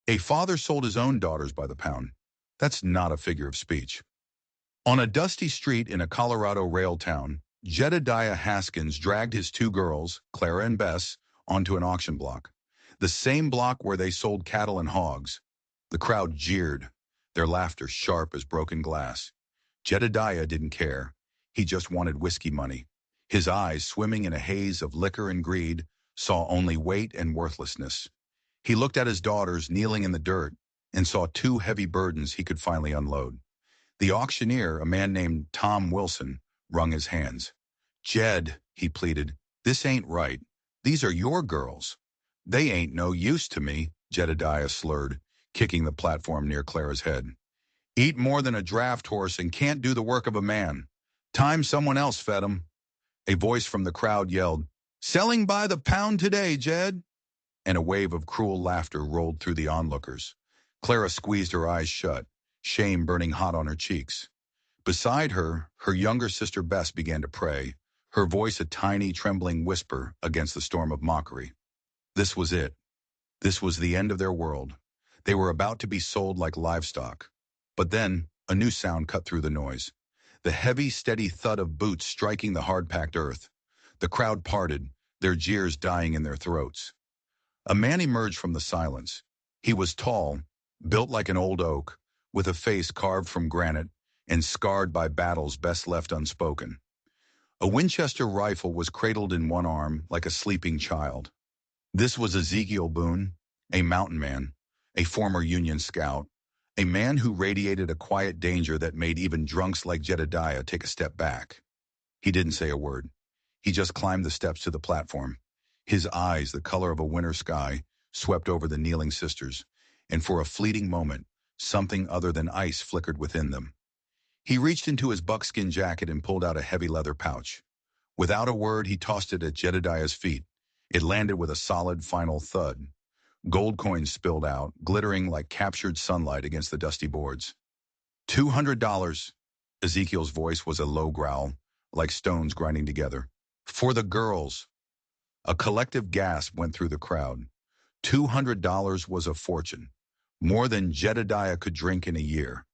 A father sold his own daughters by the pound. That's not a figure of speech. On a dusty street in a Colorado rail town, Jedediah Haskins dragged his two girls, Clara and Bess, onto an auction block. The same block where they sold cattle and hogs. The crowd jeered, their laughter sharp as broken glass. Jedediah didn't care. He just wanted whiskey money. His eyes, swimming in a haze of liquor and greed, saw only weight and worthlessness. He looked at his daughters kneeling in the dirt and saw two heavy burdens he could finally unload. The auctioneer, a man named Tom Wilson, wrung his hands. "Jed," he pleaded, "this ain't right. These are your girls." "They ain't no use to me," Jedediah slurred, kicking the platform near Clara's head. "Eat more than a draft horse and can't do the work of a man. Time someone else fed 'em." A voice from the crowd yelled, "Selling by the pound today, Jed." And a wave of cruel laughter rolled through the onlookers. Clara squeezed her eyes shut, shame burning hot on her cheeks. Beside her, her younger sister Bess began to pray, her voice a tiny, trembling whisper against the storm of mockery. This was it. This was the end of their world. They were about to be sold like livestock. But then, a new sound cut through the noise. The heavy, steady thud of boots striking the hard-packed earth. The crowd parted, their jeers dying in their throats. A man emerged from the silence. He was tall, built like an old oak, with a face carved from granite and scarred by battles best left unspoken. A Winchester rifle was cradled in one arm like a sleeping child. This was Ezekiel Boone, a mountain man, a former Union scout, a man who radiated a quiet danger that made even drunks like Jedediah take a step back. He didn't say a word. He just climbed the steps to the platform. His eyes, the color of a winter sky, swept over the kneeling sisters, and for a fleeting moment, something other than ice flickered within them. He reached into his buckskin jacket and pulled out a heavy leather pouch. Without a word, he tossed it at Jedediah's feet. It landed with a solid final thud. Gold coins spilled out, glittering like captured sunlight against the dusty boards. $200. Ezekiel's voice was a low growl, like stones grinding together. "For the girls." A collective gasp went through the crowd. $200 was a fortune, more than Jedediah could drink in a year.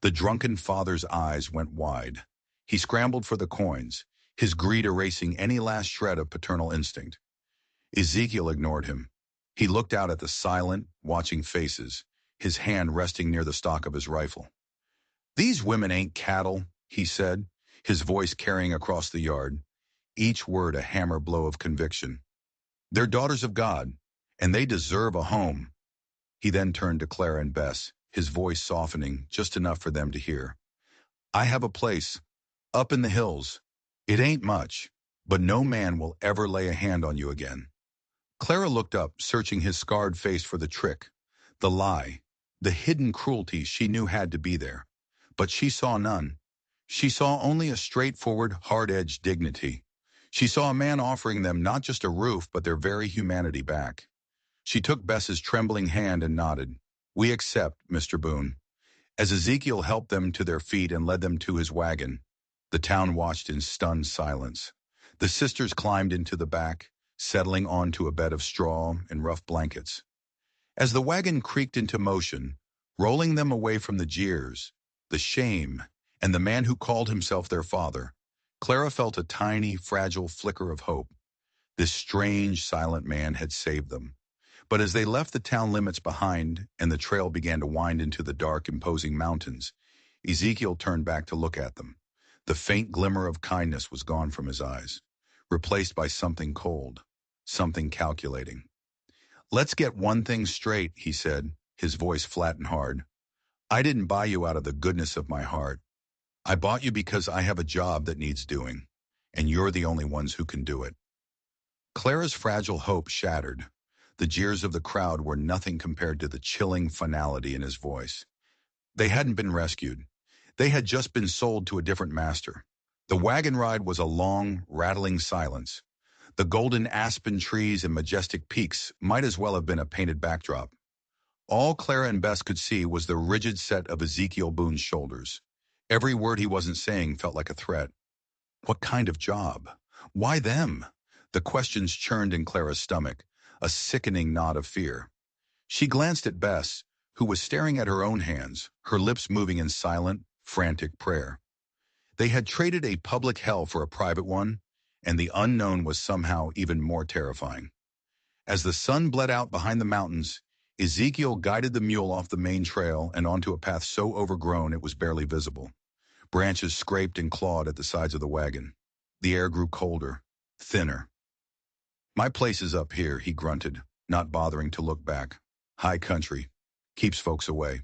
The drunken father's eyes went wide. He scrambled for the coins, his greed erasing any last shred of paternal instinct. Ezekiel ignored him. He looked out at the silent, watching faces, his hand resting near the stock of his rifle. "These women ain't cattle," he said, his voice carrying across the yard, each word a hammer blow of conviction. "They're daughters of God, and they deserve a home." He then turned to Clara and Bess, his voice softening just enough for them to hear. "I have a place, up in the hills. It ain't much, but no man will ever lay a hand on you again." Clara looked up, searching his scarred face for the trick, the lie, the hidden cruelty she knew had to be there. But she saw none. She saw only a straightforward, hard-edged dignity. She saw a man offering them not just a roof, but their very humanity back. She took Bess's trembling hand and nodded. "We accept, Mr. Boone." As Ezekiel helped them to their feet and led them to his wagon, the town watched in stunned silence. The sisters climbed into the back, settling onto a bed of straw and rough blankets. As the wagon creaked into motion, rolling them away from the jeers, the shame, and the man who called himself their father, Clara felt a tiny, fragile flicker of hope. This strange, silent man had saved them. But as they left the town limits behind and the trail began to wind into the dark, imposing mountains, Ezekiel turned back to look at them. The faint glimmer of kindness was gone from his eyes, replaced by something cold, something calculating. "Let's get one thing straight," he said, his voice flat and hard. "I didn't buy you out of the goodness of my heart. I bought you because I have a job that needs doing, and you're the only ones who can do it." Clara's fragile hope shattered. The jeers of the crowd were nothing compared to the chilling finality in his voice. They hadn't been rescued. They had just been sold to a different master. The wagon ride was a long, rattling silence. The golden aspen trees and majestic peaks might as well have been a painted backdrop. All Clara and Bess could see was the rigid set of Ezekiel Boone's shoulders. Every word he wasn't saying felt like a threat. What kind of job? Why them? The questions churned in Clara's stomach, a sickening knot of fear. She glanced at Bess, who was staring at her own hands, her lips moving in silent, frantic prayer. They had traded a public hell for a private one, and the unknown was somehow even more terrifying. As the sun bled out behind the mountains, Ezekiel guided the mule off the main trail and onto a path so overgrown it was barely visible. Branches scraped and clawed at the sides of the wagon. The air grew colder, thinner. "My place is up here," he grunted, not bothering to look back. "High country. Keeps folks away."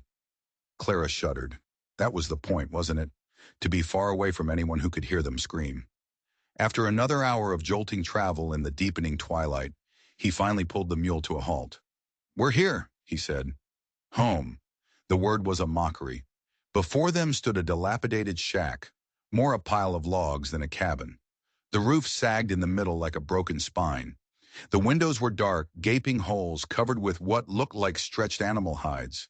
Clara shuddered. That was the point, wasn't it? To be far away from anyone who could hear them scream. After another hour of jolting travel in the deepening twilight, he finally pulled the mule to a halt. "We're here," he said. Home. The word was a mockery. Before them stood a dilapidated shack, more a pile of logs than a cabin. The roof sagged in the middle like a broken spine. The windows were dark, gaping holes covered with what looked like stretched animal hides.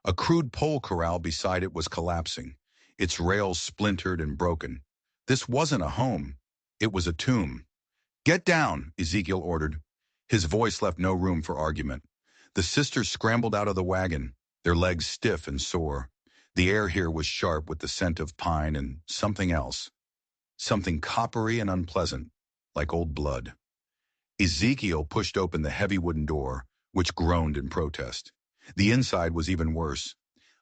A crude pole corral beside it was collapsing, its rails splintered and broken. This wasn't a home. It was a tomb. "Get down," Ezekiel ordered. His voice left no room for argument. The sisters scrambled out of the wagon, their legs stiff and sore. The air here was sharp with the scent of pine and something else. Something coppery and unpleasant, like old blood. Ezekiel pushed open the heavy wooden door, which groaned in protest. The inside was even worse.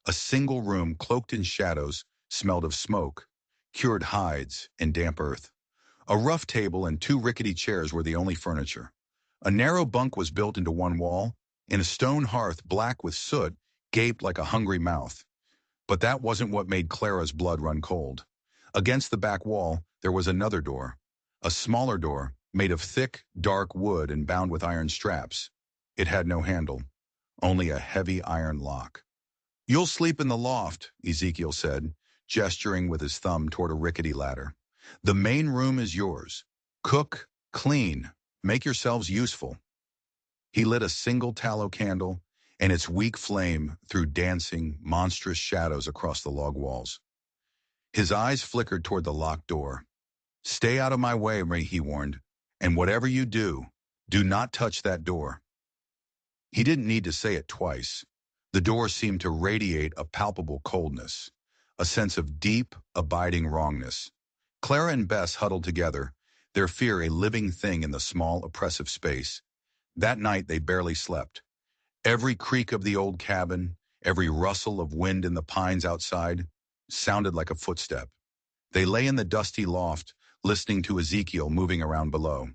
A single room cloaked in shadows smelled of smoke, cured hides, and damp earth. A rough table and two rickety chairs were the only furniture. A narrow bunk was built into one wall, and a stone hearth black with soot gaped like a hungry mouth. But that wasn't what made Clara's blood run cold. Against the back wall, there was another door. A smaller door, made of thick, dark wood and bound with iron straps. It had no handle, only a heavy iron lock. "You'll sleep in the loft," Ezekiel said, gesturing with his thumb toward a rickety ladder. "The main room is yours. Cook, clean, make yourselves useful." He lit a single tallow candle, and its weak flame threw dancing, monstrous shadows across the log walls. His eyes flickered toward the locked door. "Stay out of my way," he warned, "and whatever you do, do not touch that door." He didn't need to say it twice. The door seemed to radiate a palpable coldness, a sense of deep, abiding wrongness. Clara and Bess huddled together, their fear a living thing in the small, oppressive space. That night they barely slept. Every creak of the old cabin, every rustle of wind in the pines outside, sounded like a footstep. They lay in the dusty loft, listening to Ezekiel moving around below.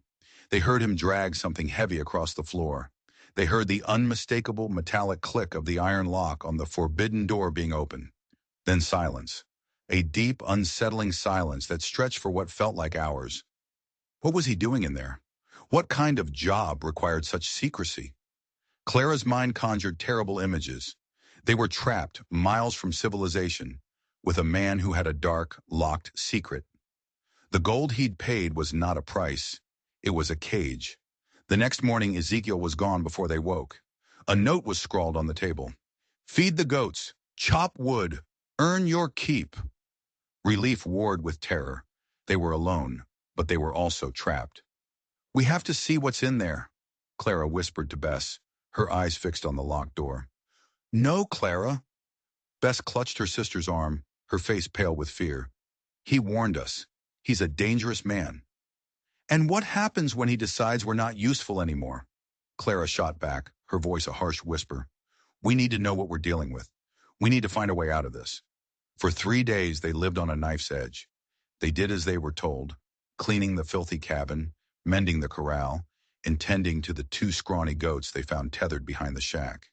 They heard him drag something heavy across the floor. They heard the unmistakable metallic click of the iron lock on the forbidden door being opened. Then silence. A deep, unsettling silence that stretched for what felt like hours. What was he doing in there? What kind of job required such secrecy? Clara's mind conjured terrible images. They were trapped, miles from civilization, with a man who had a dark, locked secret. The gold he'd paid was not a price. It was a cage. The next morning, Ezekiel was gone before they woke. A note was scrawled on the table. "Feed the goats, chop wood, earn your keep." Relief warred with terror. They were alone, but they were also trapped. "We have to see what's in there," Clara whispered to Bess, her eyes fixed on the locked door. "No, Clara." Bess clutched her sister's arm, her face pale with fear. "He warned us. He's a dangerous man." "And what happens when he decides we're not useful anymore?" Clara shot back, her voice a harsh whisper. "We need to know what we're dealing with. We need to find a way out of this." For 3 days they lived on a knife's edge. They did as they were told, cleaning the filthy cabin, mending the corral, and tending to the 2 scrawny goats they found tethered behind the shack.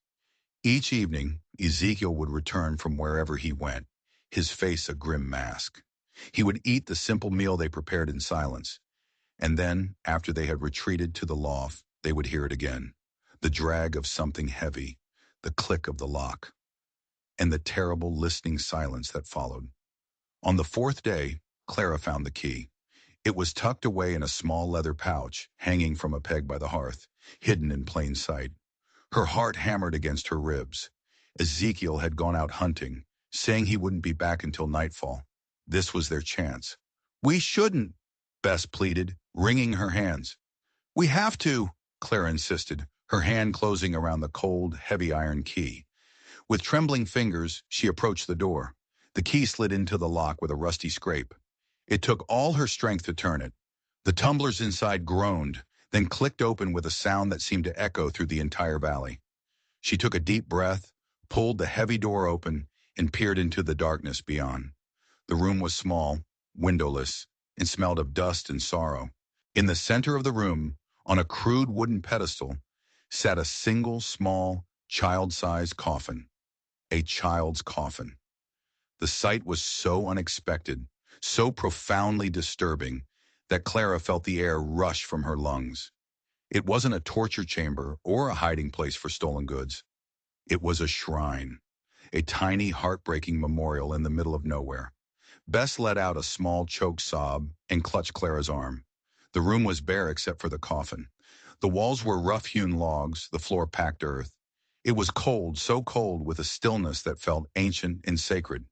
Each evening, Ezekiel would return from wherever he went, his face a grim mask. He would eat the simple meal they prepared in silence. And then, after they had retreated to the loft, they would hear it again. The drag of something heavy, the click of the lock, and the terrible listening silence that followed. On the 4th day, Clara found the key. It was tucked away in a small leather pouch, hanging from a peg by the hearth, hidden in plain sight. Her heart hammered against her ribs. Ezekiel had gone out hunting, saying he wouldn't be back until nightfall. This was their chance. "We shouldn't," Bess pleaded, wringing her hands. "We have to," Clara insisted, her hand closing around the cold, heavy iron key. With trembling fingers, she approached the door. The key slid into the lock with a rusty scrape. It took all her strength to turn it. The tumblers inside groaned, then clicked open with a sound that seemed to echo through the entire valley. She took a deep breath, pulled the heavy door open, and peered into the darkness beyond. The room was small, windowless, and smelled of dust and sorrow. In the center of the room, on a crude wooden pedestal, sat a single small, child-sized coffin. A child's coffin. The sight was so unexpected, so profoundly disturbing, that Clara felt the air rush from her lungs. It wasn't a torture chamber or a hiding place for stolen goods. It was a shrine, a tiny, heartbreaking memorial in the middle of nowhere. Bess let out a small choked sob and clutched Clara's arm. The room was bare except for the coffin. The walls were rough-hewn logs, the floor packed earth. It was cold, so cold with a stillness that felt ancient and sacred.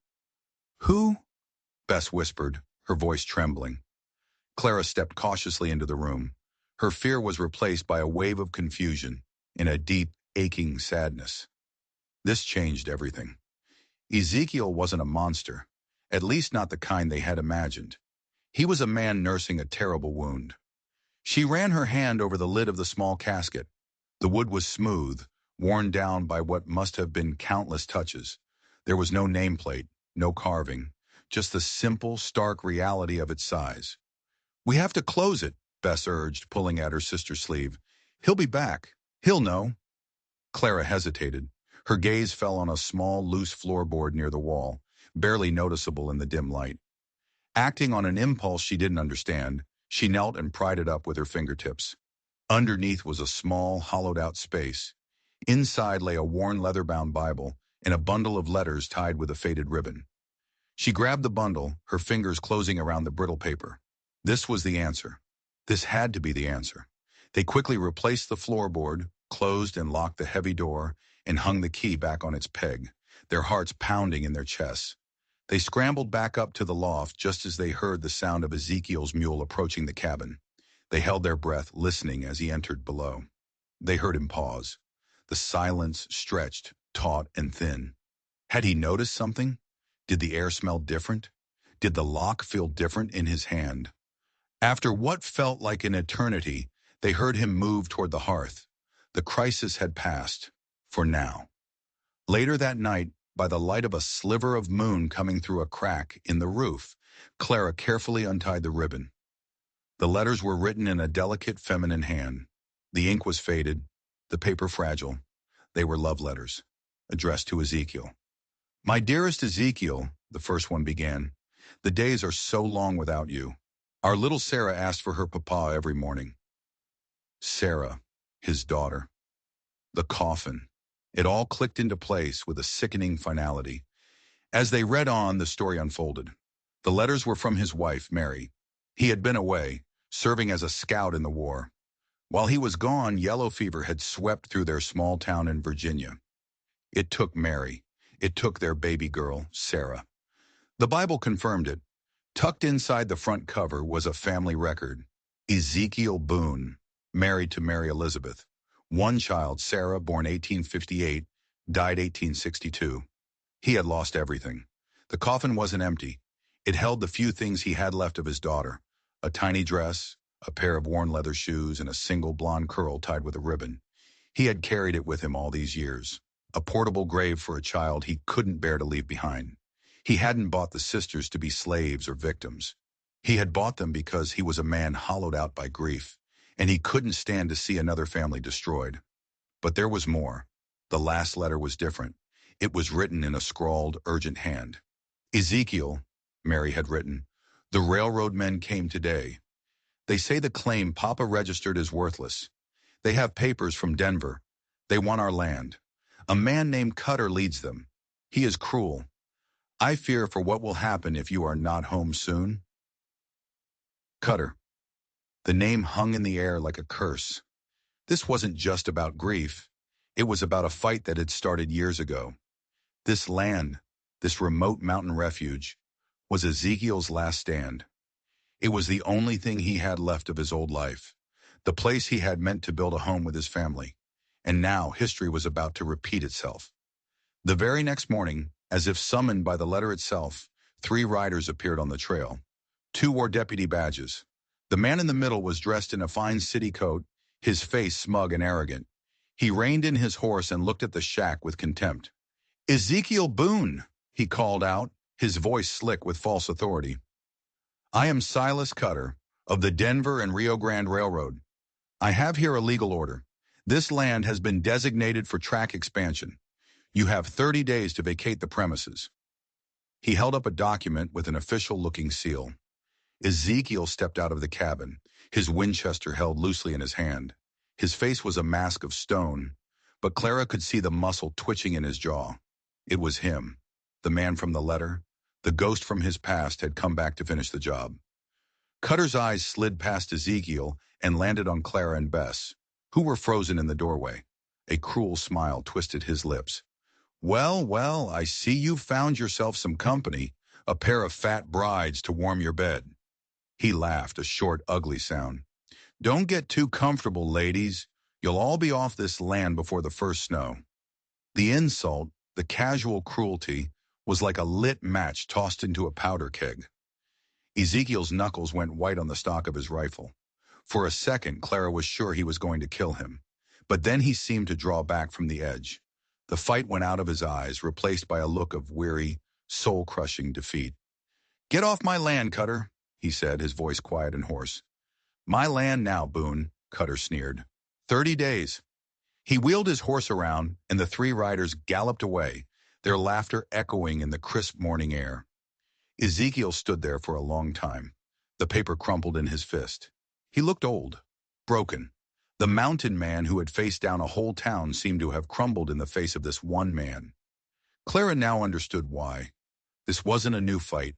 "Who?" Bess whispered, her voice trembling. Clara stepped cautiously into the room. Her fear was replaced by a wave of confusion and a deep, aching sadness. This changed everything. Ezekiel wasn't a monster, at least not the kind they had imagined. He was a man nursing a terrible wound. She ran her hand over the lid of the small casket. The wood was smooth, worn down by what must have been countless touches. There was no nameplate, no carving, just the simple, stark reality of its size. "We have to close it," Bess urged, pulling at her sister's sleeve. "He'll be back. He'll know." Clara hesitated. Her gaze fell on a small, loose floorboard near the wall, barely noticeable in the dim light. Acting on an impulse she didn't understand, she knelt and pried it up with her fingertips. Underneath was a small, hollowed-out space. Inside lay a worn leather-bound Bible and a bundle of letters tied with a faded ribbon. She grabbed the bundle, her fingers closing around the brittle paper. This was the answer. This had to be the answer. They quickly replaced the floorboard, closed and locked the heavy door, and hung the key back on its peg, their hearts pounding in their chests. They scrambled back up to the loft just as they heard the sound of Ezekiel's mule approaching the cabin. They held their breath, listening as he entered below. They heard him pause. The silence stretched, taut and thin. Had he noticed something? Did the air smell different? Did the lock feel different in his hand? After what felt like an eternity, they heard him move toward the hearth. The crisis had passed, for now. Later that night, by the light of a sliver of moon coming through a crack in the roof, Clara carefully untied the ribbon. The letters were written in a delicate feminine hand. The ink was faded, the paper fragile. They were love letters, addressed to Ezekiel. "My dearest Ezekiel," the first one began, "the days are so long without you. Our little Sarah asked for her papa every morning." Sarah, his daughter. The coffin. It all clicked into place with a sickening finality. As they read on, the story unfolded. The letters were from his wife, Mary. He had been away, serving as a scout in the war. While he was gone, yellow fever had swept through their small town in Virginia. It took Mary. It took their baby girl, Sarah. The Bible confirmed it. Tucked inside the front cover was a family record. Ezekiel Boone, married to Mary Elizabeth. One child, Sarah, born 1858, died 1862. He had lost everything. The coffin wasn't empty. It held the few things he had left of his daughter: a tiny dress, a pair of worn leather shoes, and a single blonde curl tied with a ribbon. He had carried it with him all these years, a portable grave for a child he couldn't bear to leave behind. He hadn't bought the sisters to be slaves or victims. He had bought them because he was a man hollowed out by grief, and he couldn't stand to see another family destroyed. But there was more. The last letter was different. It was written in a scrawled, urgent hand. "Ezekiel," Mary had written, "the railroad men came today. They say the claim Papa registered is worthless. They have papers from Denver. They want our land. A man named Cutter leads them. He is cruel. I fear for what will happen if you are not home soon." Cutter. The name hung in the air like a curse. This wasn't just about grief. It was about a fight that had started years ago. This land, this remote mountain refuge, was Ezekiel's last stand. It was the only thing he had left of his old life, the place he had meant to build a home with his family. and now history was about to repeat itself. The very next morning, as if summoned by the letter itself, 3 riders appeared on the trail. 2 wore deputy badges. The man in the middle was dressed in a fine city coat, his face smug and arrogant. He reined in his horse and looked at the shack with contempt. "Ezekiel Boone," he called out, his voice slick with false authority. "I am Silas Cutter, of the Denver and Rio Grande Railroad. I have here a legal order. This land has been designated for track expansion. You have 30 days to vacate the premises." He held up a document with an official-looking seal. Ezekiel stepped out of the cabin, his Winchester held loosely in his hand. His face was a mask of stone, but Clara could see the muscle twitching in his jaw. It was him, the man from the letter. The ghost from his past had come back to finish the job. Cutter's eyes slid past Ezekiel and landed on Clara and Bess, who were frozen in the doorway. A cruel smile twisted his lips. "Well, well, I see you've found yourself some company, a pair of fat brides to warm your bed." He laughed, a short, ugly sound. "Don't get too comfortable, ladies. You'll all be off this land before the first snow." The insult, the casual cruelty, was like a lit match tossed into a powder keg. Ezekiel's knuckles went white on the stock of his rifle. For a second, Clara was sure he was going to kill him. But then he seemed to draw back from the edge. The fight went out of his eyes, replaced by a look of weary, soul-crushing defeat. "Get off my land, Cutter," he said, his voice quiet and hoarse. "My land now, Boone," Cutter sneered. 30 days. He wheeled his horse around, and the 3 riders galloped away, their laughter echoing in the crisp morning air. Ezekiel stood there for a long time. The paper crumpled in his fist. He looked old, broken. The mountain man who had faced down a whole town seemed to have crumbled in the face of this one man. Clara now understood why. This wasn't a new fight.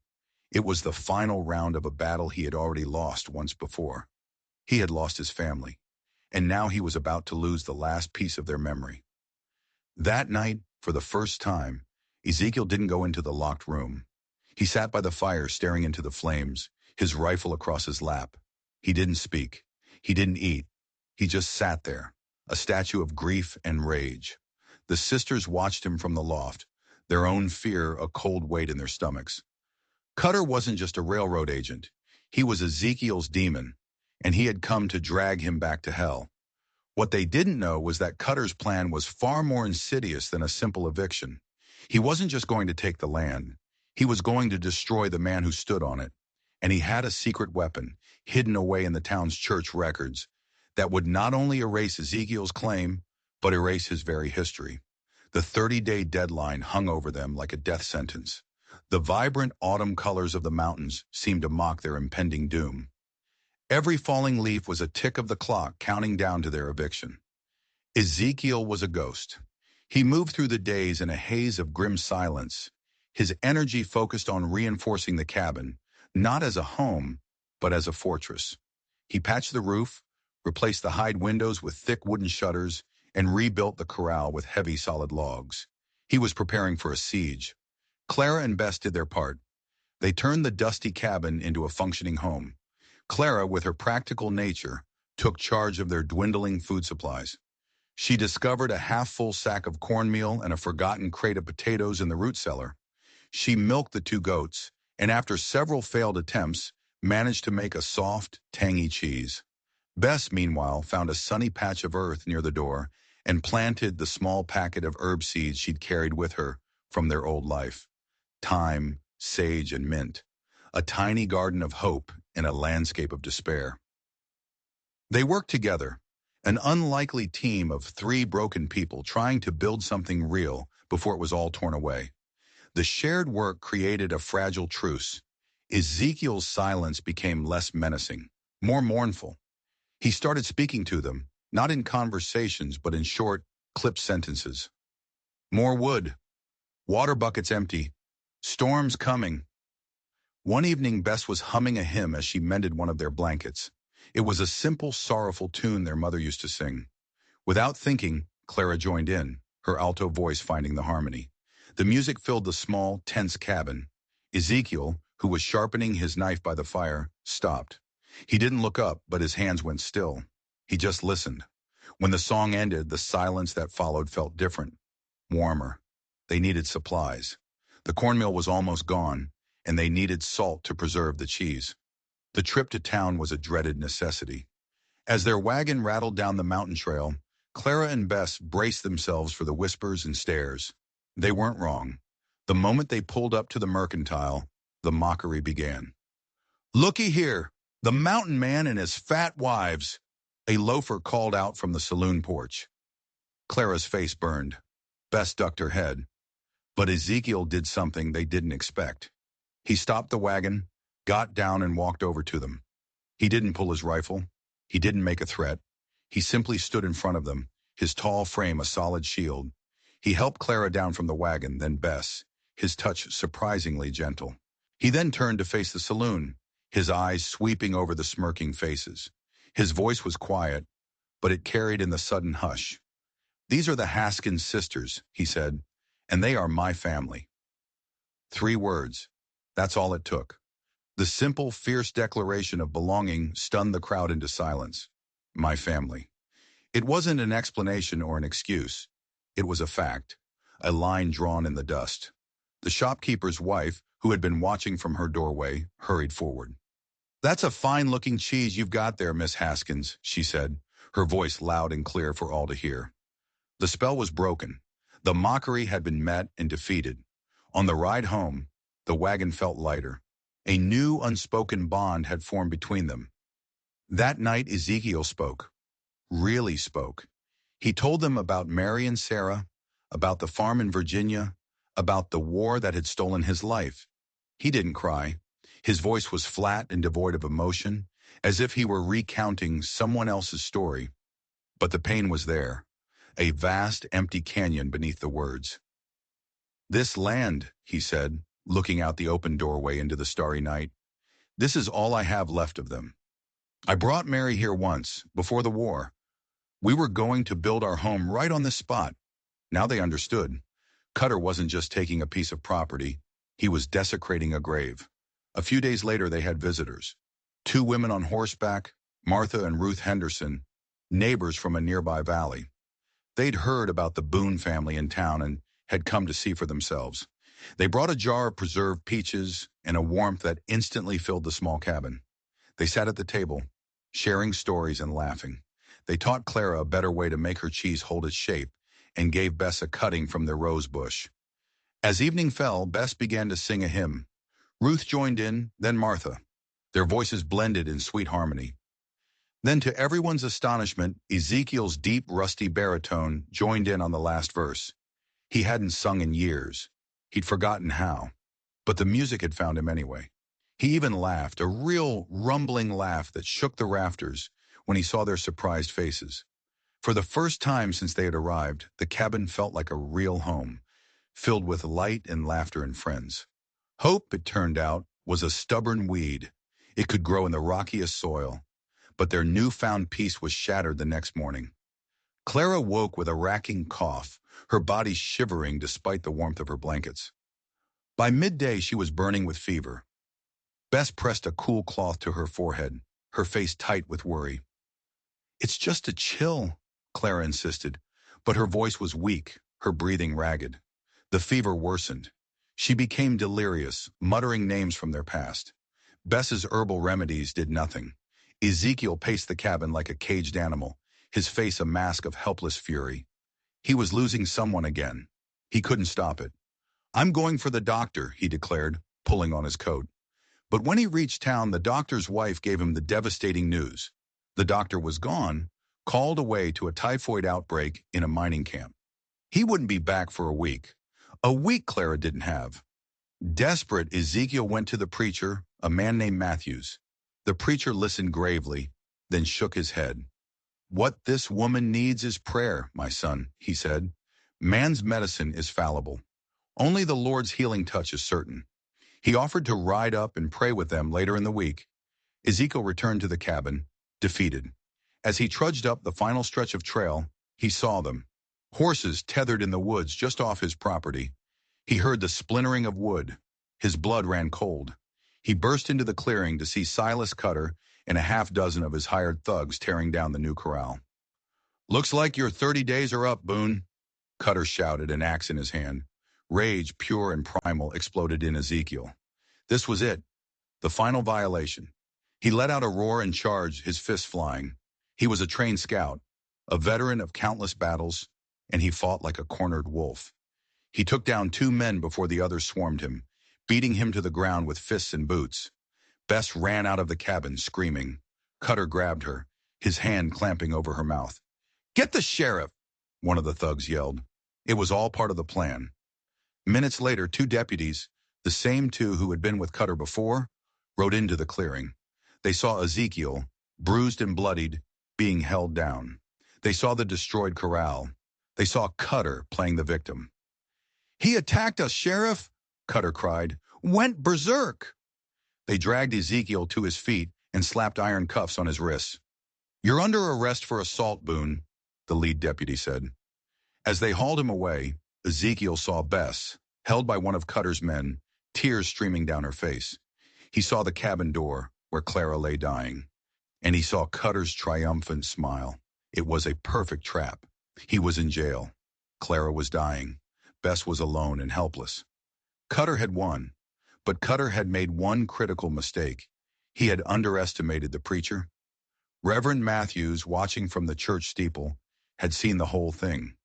It was the final round of a battle he had already lost once before. He had lost his family, and now he was about to lose the last piece of their memory. That night, for the first time, Ezekiel didn't go into the locked room. He sat by the fire staring into the flames, his rifle across his lap. He didn't speak. He didn't eat. He just sat there, a statue of grief and rage. The sisters watched him from the loft, their own fear a cold weight in their stomachs. Cutter wasn't just a railroad agent. He was Ezekiel's demon, and he had come to drag him back to hell. What they didn't know was that Cutter's plan was far more insidious than a simple eviction. He wasn't just going to take the land. He was going to destroy the man who stood on it. And he had a secret weapon, hidden away in the town's church records, that would not only erase Ezekiel's claim, but erase his very history. The 30-day deadline hung over them like a death sentence. The vibrant autumn colors of the mountains seemed to mock their impending doom. Every falling leaf was a tick of the clock counting down to their eviction. Ezekiel was a ghost. He moved through the days in a haze of grim silence, his energy focused on reinforcing the cabin, not as a home, but as a fortress. He patched the roof, replaced the hide windows with thick wooden shutters, and rebuilt the corral with heavy solid logs. He was preparing for a siege. Clara and Bess did their part. They turned the dusty cabin into a functioning home. Clara, with her practical nature, took charge of their dwindling food supplies. She discovered a half-full sack of cornmeal and a forgotten crate of potatoes in the root cellar. She milked the 2 goats, and after several failed attempts, managed to make a soft, tangy cheese. Bess, meanwhile, found a sunny patch of earth near the door and planted the small packet of herb seeds she'd carried with her from their old life. Thyme, sage, and mint. A tiny garden of hope in a landscape of despair. They worked together, an unlikely team of 3 broken people trying to build something real before it was all torn away. The shared work created a fragile truce. Ezekiel's silence became less menacing, more mournful. He started speaking to them, not in conversations, but in short, clipped sentences. More wood. Water buckets empty. Storms coming. One evening, Bess was humming a hymn as she mended one of their blankets. It was a simple, sorrowful tune their mother used to sing. Without thinking, Clara joined in, her alto voice finding the harmony. The music filled the small, tense cabin. Ezekiel, who was sharpening his knife by the fire, stopped. He didn't look up, but his hands went still. He just listened. When the song ended, the silence that followed felt different, warmer. They needed supplies. The cornmeal was almost gone, and they needed salt to preserve the cheese. The trip to town was a dreaded necessity. As their wagon rattled down the mountain trail, Clara and Bess braced themselves for the whispers and stares. They weren't wrong. The moment they pulled up to the mercantile, the mockery began. "Looky here, the mountain man and his fat wives," a loafer called out from the saloon porch. Clara's face burned. Bess ducked her head. But Ezekiel did something they didn't expect. He stopped the wagon, got down and walked over to them. He didn't pull his rifle. He didn't make a threat. He simply stood in front of them, his tall frame a solid shield. He helped Clara down from the wagon, then Bess, his touch surprisingly gentle. He then turned to face the saloon, his eyes sweeping over the smirking faces. His voice was quiet, but it carried in the sudden hush. "These are the Haskins sisters," he said, "and they are my family." 3 words. That's all it took. The simple, fierce declaration of belonging stunned the crowd into silence. My family. It wasn't an explanation or an excuse. It was a fact, a line drawn in the dust. The shopkeeper's wife, who had been watching from her doorway, hurried forward. "That's a fine-looking cheese you've got there, Miss Haskins," she said, her voice loud and clear for all to hear. The spell was broken. The mockery had been met and defeated. On the ride home, the wagon felt lighter. A new unspoken bond had formed between them. That night Ezekiel spoke. Really spoke. He told them about Mary and Sarah, about the farm in Virginia, about the war that had stolen his life. He didn't cry. His voice was flat and devoid of emotion, as if he were recounting someone else's story. But the pain was there, a vast, empty canyon beneath the words. "This land," he said, looking out the open doorway into the starry night, "this is all I have left of them. I brought Mary here once, before the war. We were going to build our home right on this spot." Now they understood. Cutter wasn't just taking a piece of property. He was desecrating a grave. A few days later they had visitors. 2 women on horseback, Martha and Ruth Henderson, neighbors from a nearby valley. They'd heard about the Boone family in town and had come to see for themselves. They brought a jar of preserved peaches and a warmth that instantly filled the small cabin. They sat at the table, sharing stories and laughing. They taught Clara a better way to make her cheese hold its shape and gave Bess a cutting from their rose bush. As evening fell, Bess began to sing a hymn. Ruth joined in, then Martha. Their voices blended in sweet harmony. Then, to everyone's astonishment, Ezekiel's deep, rusty baritone joined in on the last verse. He hadn't sung in years. He'd forgotten how. But the music had found him anyway. He even laughed, a real rumbling laugh that shook the rafters when he saw their surprised faces. For the first time since they had arrived, the cabin felt like a real home, filled with light and laughter and friends. Hope, it turned out, was a stubborn weed. It could grow in the rockiest soil. But their newfound peace was shattered the next morning. Clara woke with a racking cough, her body shivering despite the warmth of her blankets. By midday, she was burning with fever. Bess pressed a cool cloth to her forehead, her face tight with worry. "It's just a chill," Clara insisted, but her voice was weak, her breathing ragged. The fever worsened. She became delirious, muttering names from their past. Bess's herbal remedies did nothing. Ezekiel paced the cabin like a caged animal, his face a mask of helpless fury. He was losing someone again. He couldn't stop it. "I'm going for the doctor," he declared, pulling on his coat. But when he reached town, the doctor's wife gave him the devastating news. The doctor was gone, called away to a typhoid outbreak in a mining camp. He wouldn't be back for a week. A week Clara didn't have. Desperate, Ezekiel went to the preacher, a man named Matthews. The preacher listened gravely, then shook his head. "What this woman needs is prayer, my son," he said. "Man's medicine is fallible. Only the Lord's healing touch is certain." He offered to ride up and pray with them later in the week. Ezekiel returned to the cabin, defeated. As he trudged up the final stretch of trail, he saw them. Horses tethered in the woods just off his property. He heard the splintering of wood. His blood ran cold. He burst into the clearing to see Silas Cutter and a half dozen of his hired thugs tearing down the new corral. Looks like your 30 days are up, Boone, Cutter shouted, an axe in his hand. Rage, pure and primal, exploded in Ezekiel. This was it, the final violation. He let out a roar and charged, his fists flying. He was a trained scout, a veteran of countless battles, and he fought like a cornered wolf. He took down 2 men before the others swarmed him, beating him to the ground with fists and boots. Bess ran out of the cabin, screaming. Cutter grabbed her, his hand clamping over her mouth. "Get the sheriff!" one of the thugs yelled. It was all part of the plan. Minutes later, 2 deputies, the same 2 who had been with Cutter before, rode into the clearing. They saw Ezekiel, bruised and bloodied, being held down. They saw the destroyed corral. They saw Cutter playing the victim. "He attacked us, Sheriff!" Cutter cried. "Went berserk!" They dragged Ezekiel to his feet and slapped iron cuffs on his wrists. "You're under arrest for assault, Boone," the lead deputy said. As they hauled him away, Ezekiel saw Bess, held by one of Cutter's men, tears streaming down her face. He saw the cabin door, where Clara lay dying. And he saw Cutter's triumphant smile. It was a perfect trap. He was in jail. Clara was dying. Bess was alone and helpless. Cutter had won, but Cutter had made one critical mistake. He had underestimated the preacher. Reverend Matthews, watching from the church steeple, had seen the whole thing.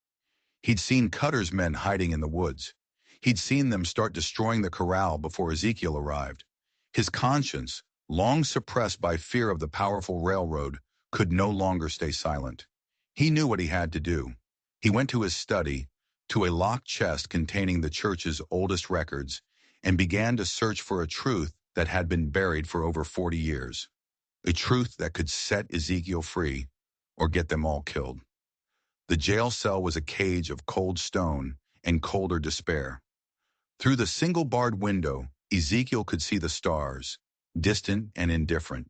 He'd seen Cutter's men hiding in the woods. He'd seen them start destroying the corral before Ezekiel arrived. His conscience, long suppressed by fear of the powerful railroad, could no longer stay silent. He knew what he had to do. He went to his study, to a locked chest containing the church's oldest records, and began to search for a truth that had been buried for over 40 years. A truth that could set Ezekiel free or get them all killed. The jail cell was a cage of cold stone and colder despair. Through the single-barred window, Ezekiel could see the stars, distant and indifferent.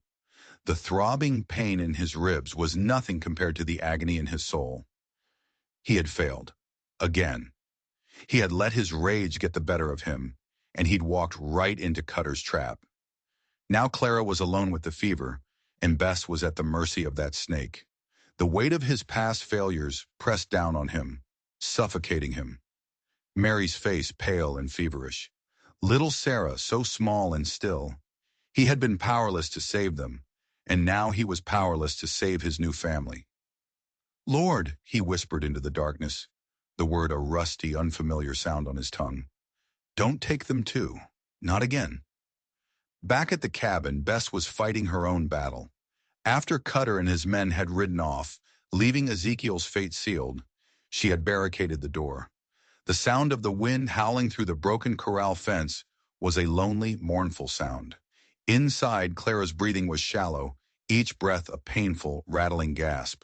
The throbbing pain in his ribs was nothing compared to the agony in his soul. He had failed. Again. He had let his rage get the better of him, and he'd walked right into Cutter's trap. Now Clara was alone with the fever, and Bess was at the mercy of that snake. The weight of his past failures pressed down on him, suffocating him. Mary's face pale and feverish. Little Sarah so small and still. He had been powerless to save them, and now he was powerless to save his new family. "Lord," he whispered into the darkness, the word a rusty, unfamiliar sound on his tongue. "Don't take them too. Not again." Back at the cabin, Bess was fighting her own battle. After Cutter and his men had ridden off, leaving Ezekiel's fate sealed, she had barricaded the door. The sound of the wind howling through the broken corral fence was a lonely, mournful sound. Inside, Clara's breathing was shallow, each breath a painful, rattling gasp.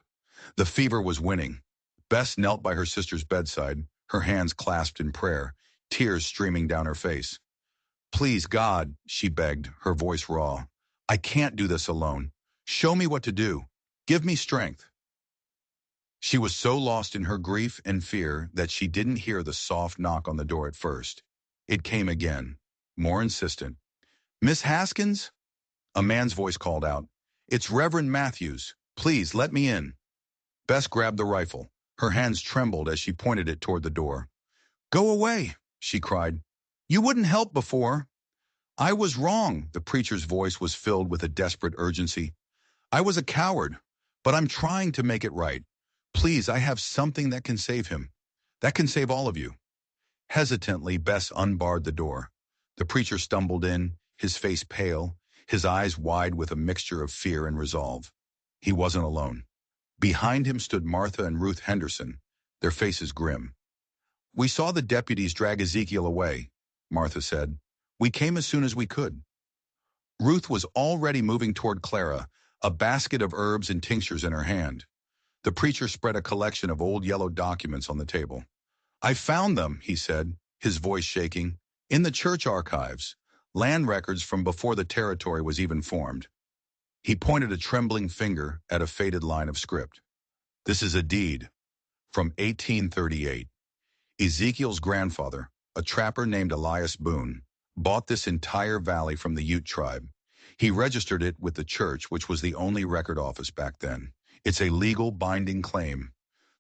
The fever was winning. Bess knelt by her sister's bedside, her hands clasped in prayer, tears streaming down her face. "Please, God," she begged, her voice raw. "I can't do this alone. Show me what to do. Give me strength." She was so lost in her grief and fear that she didn't hear the soft knock on the door at first. It came again, more insistent. "Miss Haskins?" A man's voice called out. "It's Reverend Matthews. Please, let me in." Bess grabbed the rifle. Her hands trembled as she pointed it toward the door. "Go away," she cried. "You wouldn't help before." "I was wrong," the preacher's voice was filled with a desperate urgency. "I was a coward, but I'm trying to make it right. Please, I have something that can save him. That can save all of you." Hesitantly, Bess unbarred the door. The preacher stumbled in, his face pale, his eyes wide with a mixture of fear and resolve. He wasn't alone. Behind him stood Martha and Ruth Henderson, their faces grim. "We saw the deputies drag Ezekiel away," Martha said. "We came as soon as we could." Ruth was already moving toward Clara, a basket of herbs and tinctures in her hand. The preacher spread a collection of old yellow documents on the table. "I found them," he said, his voice shaking, "in the church archives, land records from before the territory was even formed." He pointed a trembling finger at a faded line of script. "This is a deed from 1838. Ezekiel's grandfather, a trapper named Elias Boone, bought this entire valley from the Ute tribe. He registered it with the church, which was the only record office back then. It's a legal, binding claim,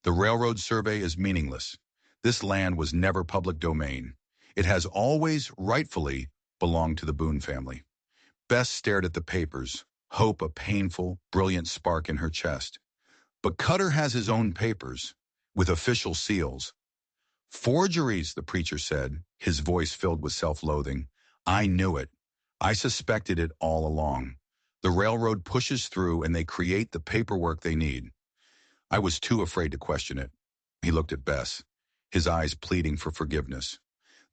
The railroad survey is meaningless. This land was never public domain. It has always, rightfully, belonged to the Boone family. Bess stared at the papers, hope a painful, brilliant spark in her chest. But Cutter has his own papers, with official seals. Forgeries, the preacher said, his voice filled with self-loathing. I knew it. I suspected it all along. The railroad pushes through and they create the paperwork they need. I was too afraid to question it. He looked at Bess, his eyes pleading for forgiveness.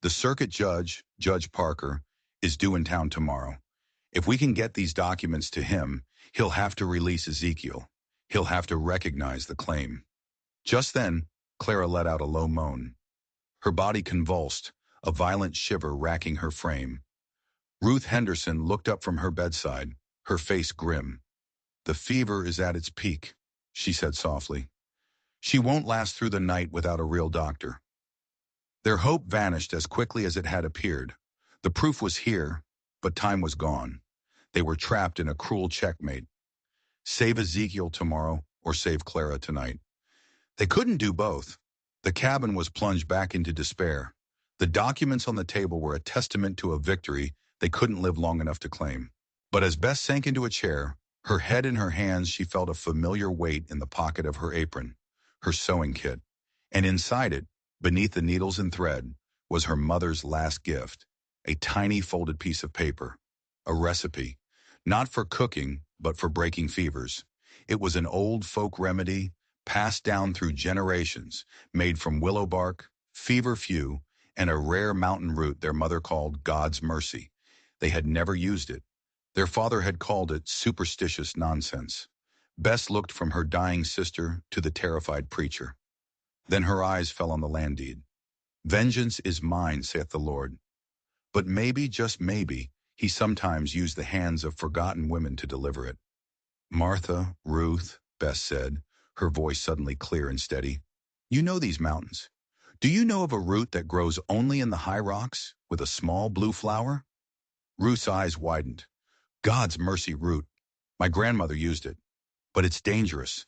The circuit judge, Judge Parker, is due in town tomorrow. If we can get these documents to him, he'll have to release Ezekiel. He'll have to recognize the claim. Just then, Clara let out a low moan. Her body convulsed, a violent shiver racking her frame. Ruth Henderson looked up from her bedside, her face grim. The fever is at its peak, she said softly. She won't last through the night without a real doctor. Their hope vanished as quickly as it had appeared. The proof was here, but time was gone. They were trapped in a cruel checkmate. Save Ezekiel tomorrow or save Clara tonight. They couldn't do both. The cabin was plunged back into despair. The documents on the table were a testament to a victory they couldn't live long enough to claim. But as Bess sank into a chair, her head in her hands, she felt a familiar weight in the pocket of her apron, her sewing kit. And inside it, beneath the needles and thread, was her mother's last gift, a tiny folded piece of paper, a recipe, not for cooking, but for breaking fevers. It was an old folk remedy, passed down through generations, made from willow bark, feverfew, and a rare mountain root their mother called God's mercy. They had never used it. Their father had called it superstitious nonsense. Bess looked from her dying sister to the terrified preacher. Then her eyes fell on the land deed. Vengeance is mine, saith the Lord. But maybe, just maybe, he sometimes used the hands of forgotten women to deliver it. Martha, Ruth, Bess said, her voice suddenly clear and steady. You know these mountains. Do you know of a root that grows only in the high rocks, with a small blue flower? Ruth's eyes widened. God's mercy root. My grandmother used it. But it's dangerous.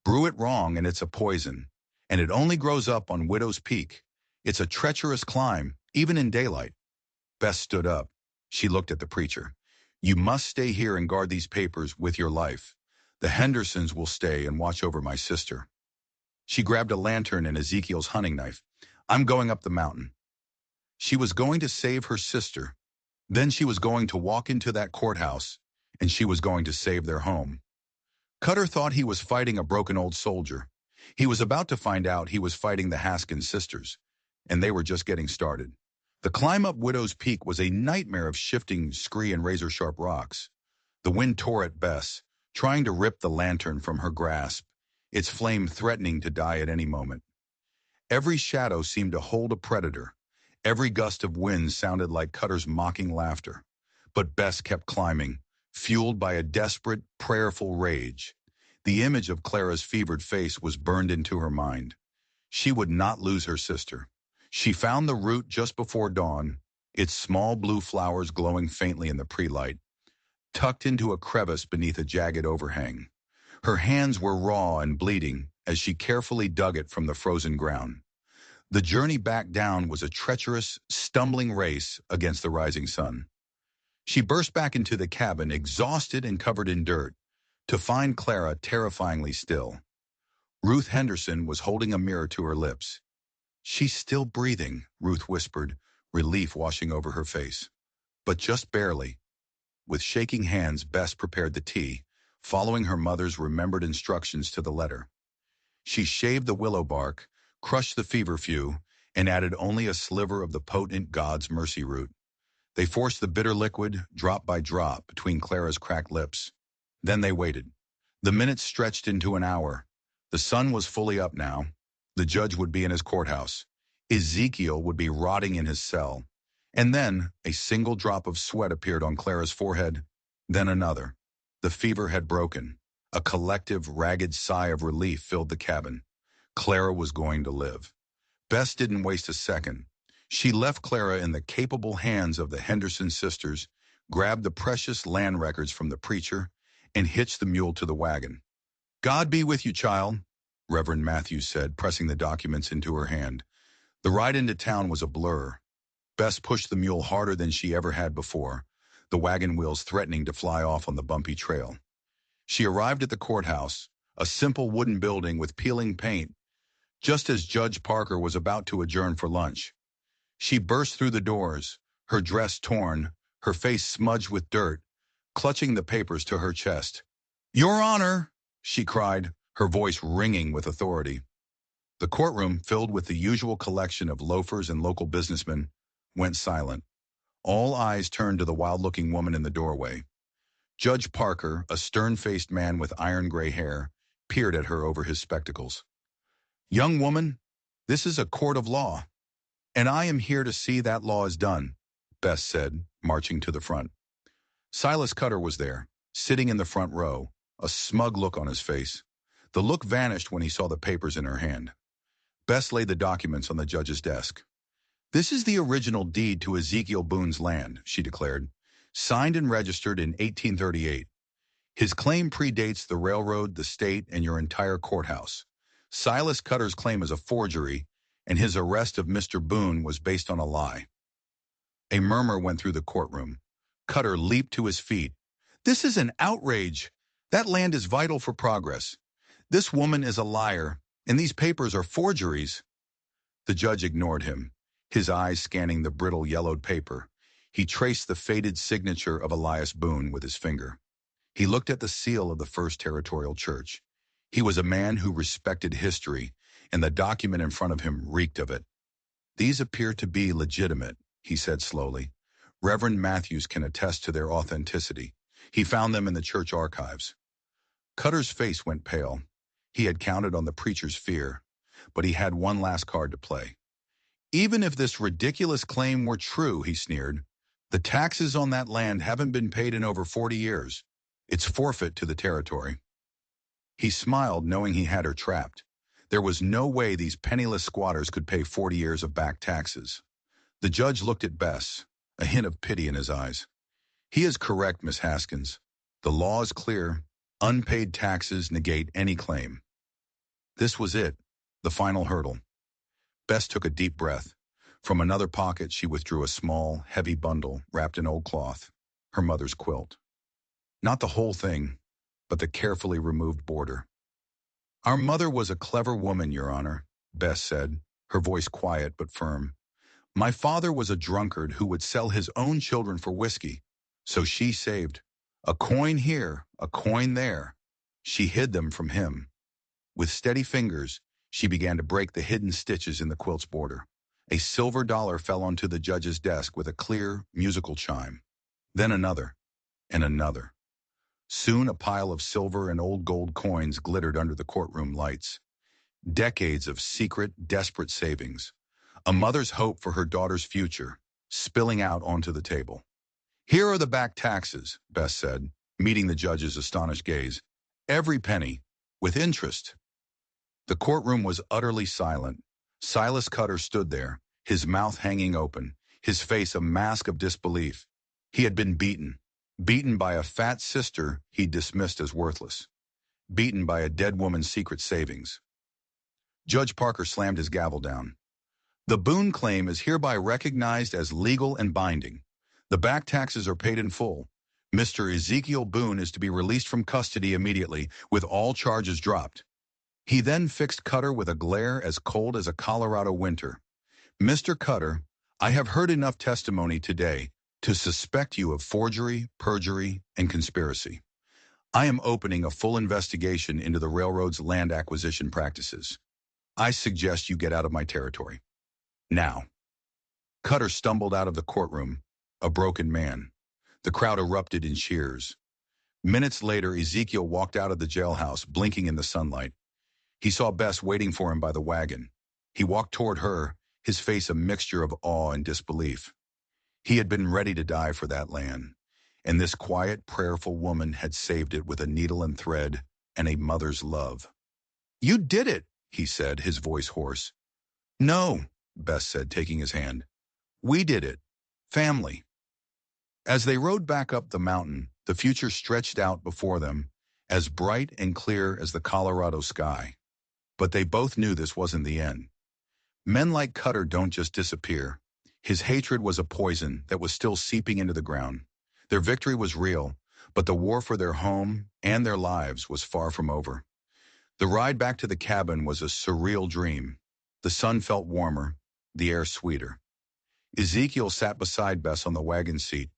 Brew it wrong and it's a poison. And it only grows up on Widow's Peak. It's a treacherous climb, even in daylight. Bess stood up. She looked at the preacher. You must stay here and guard these papers with your life. The Hendersons will stay and watch over my sister. She grabbed a lantern and Ezekiel's hunting knife. I'm going up the mountain. She was going to save her sister. Then she was going to walk into that courthouse, and she was going to save their home. Cutter thought he was fighting a broken old soldier. He was about to find out he was fighting the Haskins sisters, and they were just getting started. The climb up Widow's Peak was a nightmare of shifting, scree, and razor-sharp rocks. The wind tore at Bess, trying to rip the lantern from her grasp, its flame threatening to die at any moment. Every shadow seemed to hold a predator. Every gust of wind sounded like Cutter's mocking laughter. But Bess kept climbing, fueled by a desperate, prayerful rage. The image of Clara's fevered face was burned into her mind. She would not lose her sister. She found the root just before dawn, its small blue flowers glowing faintly in the pre-light, tucked into a crevice beneath a jagged overhang. Her hands were raw and bleeding as she carefully dug it from the frozen ground. The journey back down was a treacherous, stumbling race against the rising sun. She burst back into the cabin, exhausted and covered in dirt, to find Clara terrifyingly still. Ruth Henderson was holding a mirror to her lips. She's still breathing, Ruth whispered, relief washing over her face. But just barely. With shaking hands, Bess prepared the tea, following her mother's remembered instructions to the letter. She shaved the willow bark, crushed the feverfew, and added only a sliver of the potent God's mercy root. They forced the bitter liquid, drop by drop, between Clara's cracked lips. Then they waited. The minutes stretched into an hour. The sun was fully up now. The judge would be in his courthouse. Ezekiel would be rotting in his cell. And then a single drop of sweat appeared on Clara's forehead, then another. The fever had broken. A collective, ragged sigh of relief filled the cabin. Clara was going to live. Bess didn't waste a second. She left Clara in the capable hands of the Henderson sisters, grabbed the precious land records from the preacher, and hitched the mule to the wagon. God be with you, child. Reverend Matthews said, pressing the documents into her hand. The ride into town was a blur. Bess pushed the mule harder than she ever had before, the wagon wheels threatening to fly off on the bumpy trail. She arrived at the courthouse, a simple wooden building with peeling paint, just as Judge Parker was about to adjourn for lunch. She burst through the doors, her dress torn, her face smudged with dirt, clutching the papers to her chest. "Your Honor!" she cried, her voice ringing with authority. The courtroom, filled with the usual collection of loafers and local businessmen, went silent. All eyes turned to the wild-looking woman in the doorway. Judge Parker, a stern-faced man with iron-gray hair, peered at her over his spectacles. "Young woman, this is a court of law, and I am here to see that law is done," Bess said, marching to the front. Silas Cutter was there, sitting in the front row, a smug look on his face. The look vanished when he saw the papers in her hand. Bess laid the documents on the judge's desk. "This is the original deed to Ezekiel Boone's land," she declared, "signed and registered in 1838. His claim predates the railroad, the state, and your entire courthouse. Silas Cutter's claim is a forgery, and his arrest of Mr. Boone was based on a lie." A murmur went through the courtroom. Cutter leaped to his feet. "This is an outrage. That land is vital for progress. This woman is a liar, and these papers are forgeries." The judge ignored him, his eyes scanning the brittle yellowed paper. He traced the faded signature of Elias Boone with his finger. He looked at the seal of the First Territorial Church. He was a man who respected history, and the document in front of him reeked of it. "These appear to be legitimate," he said slowly. "Reverend Matthews can attest to their authenticity. He found them in the church archives." Cutter's face went pale. He had counted on the preacher's fear, but he had one last card to play. "Even if this ridiculous claim were true," he sneered, "the taxes on that land haven't been paid in over 40 years. It's forfeit to the territory." He smiled, knowing he had her trapped. There was no way these penniless squatters could pay 40 years of back taxes. The judge looked at Bess, a hint of pity in his eyes. "He is correct, Miss Haskins. The law is clear. Unpaid taxes negate any claim." This was it, the final hurdle. Bess took a deep breath. From another pocket, she withdrew a small, heavy bundle wrapped in old cloth, her mother's quilt. Not the whole thing, but the carefully removed border. "Our mother was a clever woman, Your Honor," Bess said, her voice quiet but firm. "My father was a drunkard who would sell his own children for whiskey, so she saved. A coin here, a coin there. She hid them from him." With steady fingers, she began to break the hidden stitches in the quilt's border. A silver dollar fell onto the judge's desk with a clear, musical chime. Then another, and another. Soon a pile of silver and old gold coins glittered under the courtroom lights. Decades of secret, desperate savings. A mother's hope for her daughter's future, spilling out onto the table. "Here are the back taxes," Bess said, meeting the judge's astonished gaze. "Every penny, with interest." The courtroom was utterly silent. Silas Cutter stood there, his mouth hanging open, his face a mask of disbelief. He had been beaten. Beaten by a fat sister he dismissed as worthless. Beaten by a dead woman's secret savings. Judge Parker slammed his gavel down. "The Boone claim is hereby recognized as legal and binding. The back taxes are paid in full. Mr. Ezekiel Boone is to be released from custody immediately, with all charges dropped." He then fixed Cutter with a glare as cold as a Colorado winter. "Mr. Cutter, I have heard enough testimony today to suspect you of forgery, perjury, and conspiracy. I am opening a full investigation into the railroad's land acquisition practices. I suggest you get out of my territory. Now." Cutter stumbled out of the courtroom, a broken man. The crowd erupted in cheers. Minutes later, Ezekiel walked out of the jailhouse, blinking in the sunlight. He saw Bess waiting for him by the wagon. He walked toward her, his face a mixture of awe and disbelief. He had been ready to die for that land, and this quiet, prayerful woman had saved it with a needle and thread and a mother's love. "You did it," he said, his voice hoarse. "No," Bess said, taking his hand. "We did it. Family." As they rode back up the mountain, the future stretched out before them, as bright and clear as the Colorado sky. But they both knew this wasn't the end. Men like Cutter don't just disappear. His hatred was a poison that was still seeping into the ground. Their victory was real, but the war for their home and their lives was far from over. The ride back to the cabin was a surreal dream. The sun felt warmer, the air sweeter. Ezekiel sat beside Bess on the wagon seat,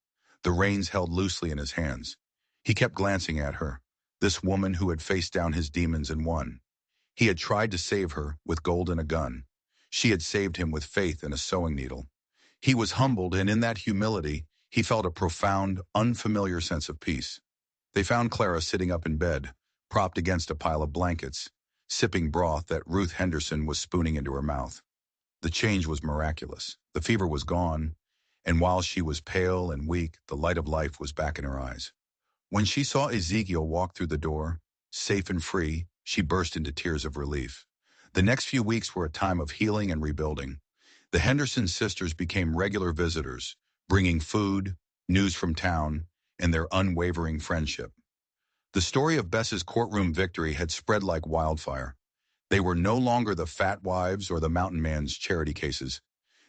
the reins held loosely in his hands. He kept glancing at her, this woman who had faced down his demons and won. He had tried to save her with gold and a gun. She had saved him with faith and a sewing needle. He was humbled, and in that humility, he felt a profound, unfamiliar sense of peace. They found Clara sitting up in bed, propped against a pile of blankets, sipping broth that Ruth Henderson was spooning into her mouth. The change was miraculous. The fever was gone, and while she was pale and weak, the light of life was back in her eyes. When she saw Ezekiel walk through the door, safe and free, she burst into tears of relief. The next few weeks were a time of healing and rebuilding. The Henderson sisters became regular visitors, bringing food, news from town, and their unwavering friendship. The story of Bess's courtroom victory had spread like wildfire. They were no longer the fat wives or the mountain man's charity cases.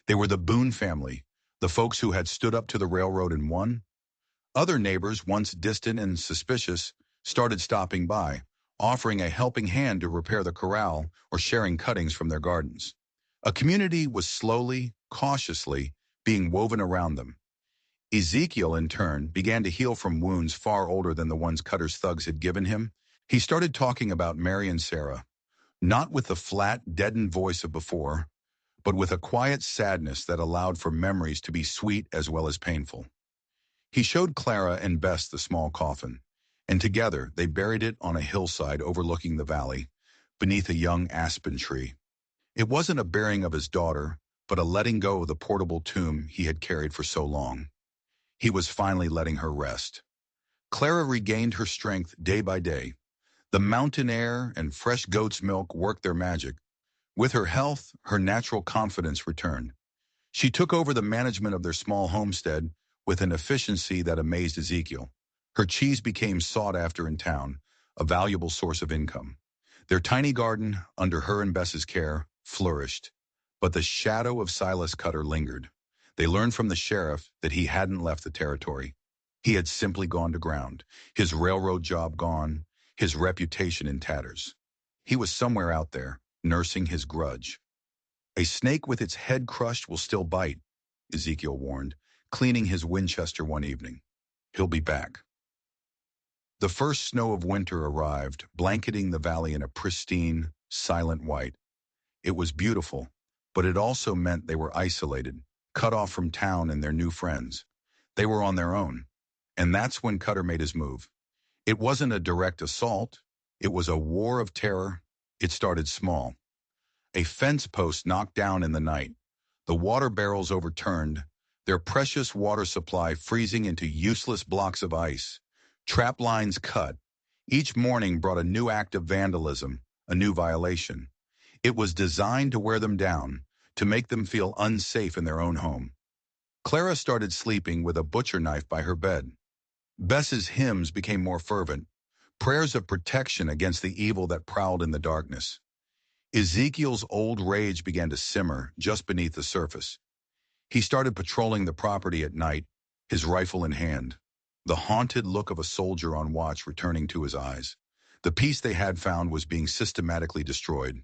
They were the Boone family, the folks who had stood up to the railroad and won. Other neighbors, once distant and suspicious, started stopping by, offering a helping hand to repair the corral or sharing cuttings from their gardens. A community was slowly, cautiously, being woven around them. Ezekiel, in turn, began to heal from wounds far older than the ones Cutter's thugs had given him. He started talking about Mary and Sarah, not with the flat, deadened voice of before, but with a quiet sadness that allowed for memories to be sweet as well as painful. He showed Clara and Bess the small coffin, and together they buried it on a hillside overlooking the valley, beneath a young aspen tree. It wasn't a burying of his daughter, but a letting go of the portable tomb he had carried for so long. He was finally letting her rest. Clara regained her strength day by day. The mountain air and fresh goat's milk worked their magic. With her health, her natural confidence returned. She took over the management of their small homestead with an efficiency that amazed Ezekiel. Her cheese became sought after in town, a valuable source of income. Their tiny garden, under her and Bess's care, flourished. But the shadow of Silas Cutter lingered. They learned from the sheriff that he hadn't left the territory. He had simply gone to ground, his railroad job gone, his reputation in tatters. He was somewhere out there, nursing his grudge. A snake with its head crushed will still bite, Ezekiel warned, cleaning his Winchester one evening. He'll be back. The first snow of winter arrived, blanketing the valley in a pristine, silent white. It was beautiful, but it also meant they were isolated, cut off from town and their new friends. They were on their own. And that's when Cutter made his move. It wasn't a direct assault. It was a war of terror. It started small. A fence post knocked down in the night. The water barrels overturned, their precious water supply freezing into useless blocks of ice. Trap lines cut. Each morning brought a new act of vandalism, a new violation. It was designed to wear them down, to make them feel unsafe in their own home. Clara started sleeping with a butcher knife by her bed. Bess's hymns became more fervent, prayers of protection against the evil that prowled in the darkness. Ezekiel's old rage began to simmer just beneath the surface. He started patrolling the property at night, his rifle in hand, the haunted look of a soldier on watch returning to his eyes. The peace they had found was being systematically destroyed.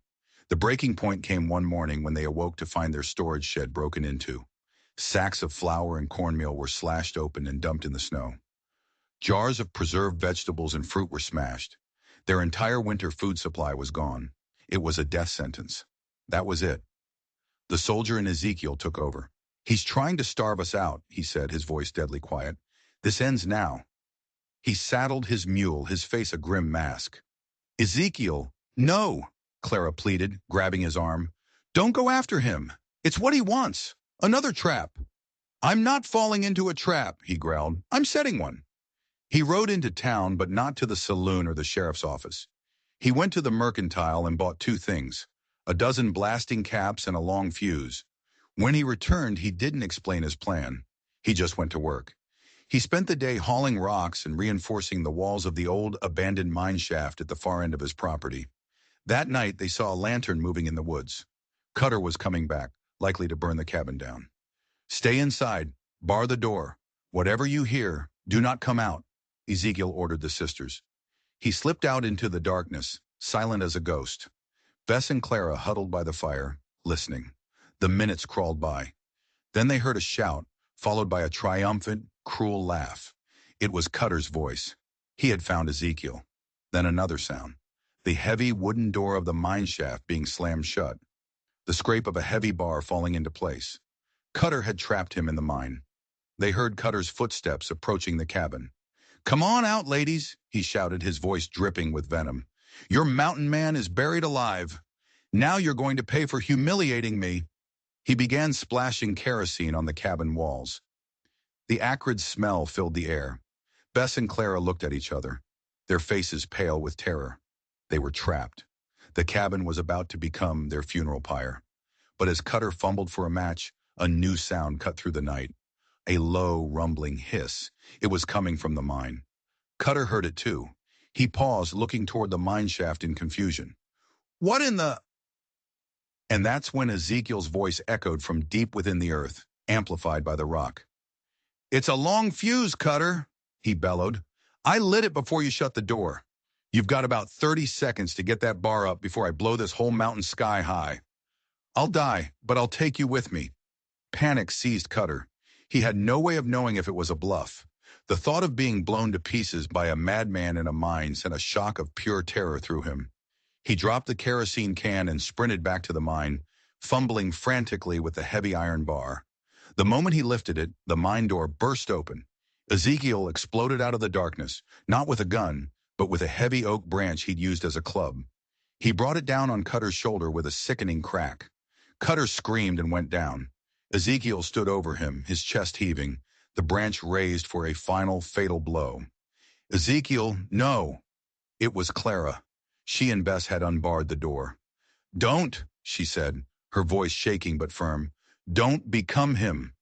The breaking point came one morning when they awoke to find their storage shed broken into. Sacks of flour and cornmeal were slashed open and dumped in the snow. Jars of preserved vegetables and fruit were smashed. Their entire winter food supply was gone. It was a death sentence. That was it. The soldier in Ezekiel took over. "He's trying to starve us out," he said, his voice deadly quiet. "This ends now." He saddled his mule, his face a grim mask. "Ezekiel, no," Clara pleaded, grabbing his arm. "Don't go after him. It's what he wants. Another trap." "I'm not falling into a trap," he growled. "I'm setting one." He rode into town, but not to the saloon or the sheriff's office. He went to the mercantile and bought two things, a dozen blasting caps and a long fuse. When he returned, he didn't explain his plan. He just went to work. He spent the day hauling rocks and reinforcing the walls of the old abandoned mine shaft at the far end of his property. That night, they saw a lantern moving in the woods. Cutter was coming back, likely to burn the cabin down. "Stay inside. Bar the door. Whatever you hear, do not come out," Ezekiel ordered the sisters. He slipped out into the darkness, silent as a ghost. Bess and Clara huddled by the fire, listening. The minutes crawled by. Then they heard a shout, followed by a triumphant, cruel laugh. It was Cutter's voice. He had found Ezekiel. Then another sound. The heavy wooden door of the mine shaft being slammed shut. The scrape of a heavy bar falling into place. Cutter had trapped him in the mine. They heard Cutter's footsteps approaching the cabin. "Come on out, ladies," he shouted, his voice dripping with venom. "Your mountain man is buried alive. Now you're going to pay for humiliating me." He began splashing kerosene on the cabin walls. The acrid smell filled the air. Bess and Clara looked at each other, their faces pale with terror. They were trapped. The cabin was about to become their funeral pyre. But as Cutter fumbled for a match, a new sound cut through the night. A low, rumbling hiss. It was coming from the mine. Cutter heard it too. He paused, looking toward the mine shaft in confusion. "What in the—" And that's when Ezekiel's voice echoed from deep within the earth, amplified by the rock. "It's a long fuse, Cutter," he bellowed. "I lit it before you shut the door. You've got about 30 seconds to get that bar up before I blow this whole mountain sky high. I'll die, but I'll take you with me." Panic seized Cutter. He had no way of knowing if it was a bluff. The thought of being blown to pieces by a madman in a mine sent a shock of pure terror through him. He dropped the kerosene can and sprinted back to the mine, fumbling frantically with the heavy iron bar. The moment he lifted it, the mine door burst open. Ezekiel exploded out of the darkness, not with a gun, but with a heavy oak branch he'd used as a club. He brought it down on Cutter's shoulder with a sickening crack. Cutter screamed and went down. Ezekiel stood over him, his chest heaving, the branch raised for a final fatal blow. "Ezekiel, no!" It was Clara. She and Bess had unbarred the door. "Don't," she said, her voice shaking but firm. "Don't become him."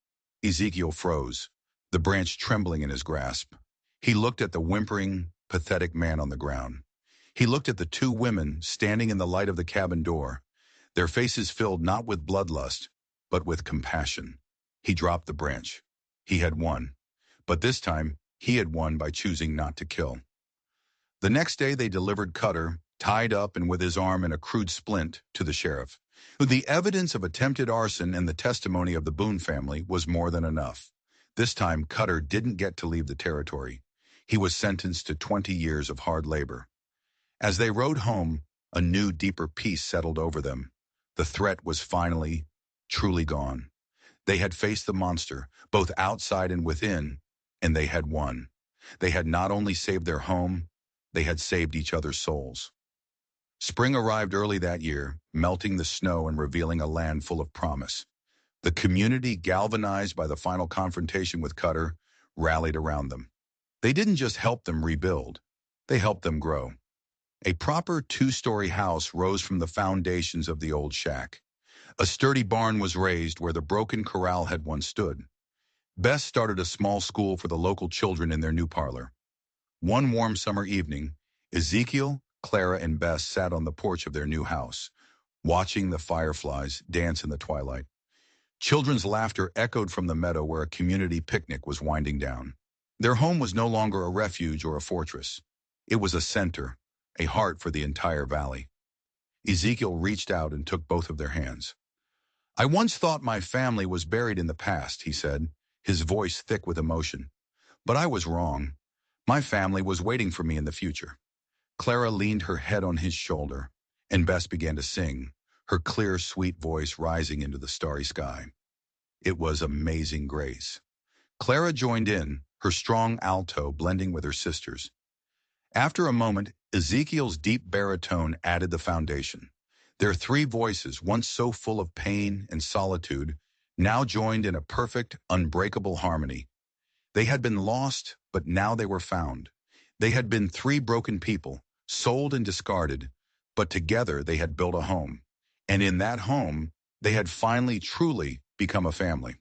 Ezekiel froze, the branch trembling in his grasp. He looked at the whimpering, pathetic man on the ground. He looked at the two women standing in the light of the cabin door, their faces filled not with bloodlust, but with compassion. He dropped the branch. He had won. But this time, he had won by choosing not to kill. The next day they delivered Cutter, tied up and with his arm in a crude splint, to the sheriff. The evidence of attempted arson and the testimony of the Boone family was more than enough. This time, Cutter didn't get to leave the territory. He was sentenced to 20 years of hard labor. As they rode home, a new, deeper peace settled over them. The threat was finally, truly gone. They had faced the monster, both outside and within, and they had won. They had not only saved their home, they had saved each other's souls. Spring arrived early that year, melting the snow and revealing a land full of promise. The community, galvanized by the final confrontation with Cutter, rallied around them. They didn't just help them rebuild, they helped them grow. A proper 2-story house rose from the foundations of the old shack. A sturdy barn was raised where the broken corral had once stood. Bess started a small school for the local children in their new parlor. One warm summer evening, Ezekiel, Clara, and Bess sat on the porch of their new house, watching the fireflies dance in the twilight. Children's laughter echoed from the meadow where a community picnic was winding down. Their home was no longer a refuge or a fortress. It was a center, a heart for the entire valley. Ezekiel reached out and took both of their hands. "I once thought my family was buried in the past," he said, his voice thick with emotion. "But I was wrong. My family was waiting for me in the future." Clara leaned her head on his shoulder, and Bess began to sing, her clear, sweet voice rising into the starry sky. It was Amazing Grace. Clara joined in, her strong alto blending with her sister's. After a moment, Ezekiel's deep baritone added the foundation. Their three voices, once so full of pain and solitude, now joined in a perfect, unbreakable harmony. They had been lost, but now they were found. They had been three broken people, sold and discarded, but together they had built a home. And in that home, they had finally truly become a family.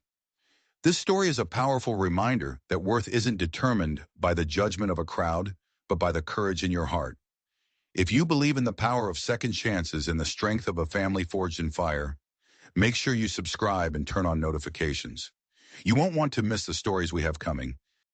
This story is a powerful reminder that worth isn't determined by the judgment of a crowd, but by the courage in your heart. If you believe in the power of second chances and the strength of a family forged in fire, make sure you subscribe and turn on notifications. You won't want to miss the stories we have coming.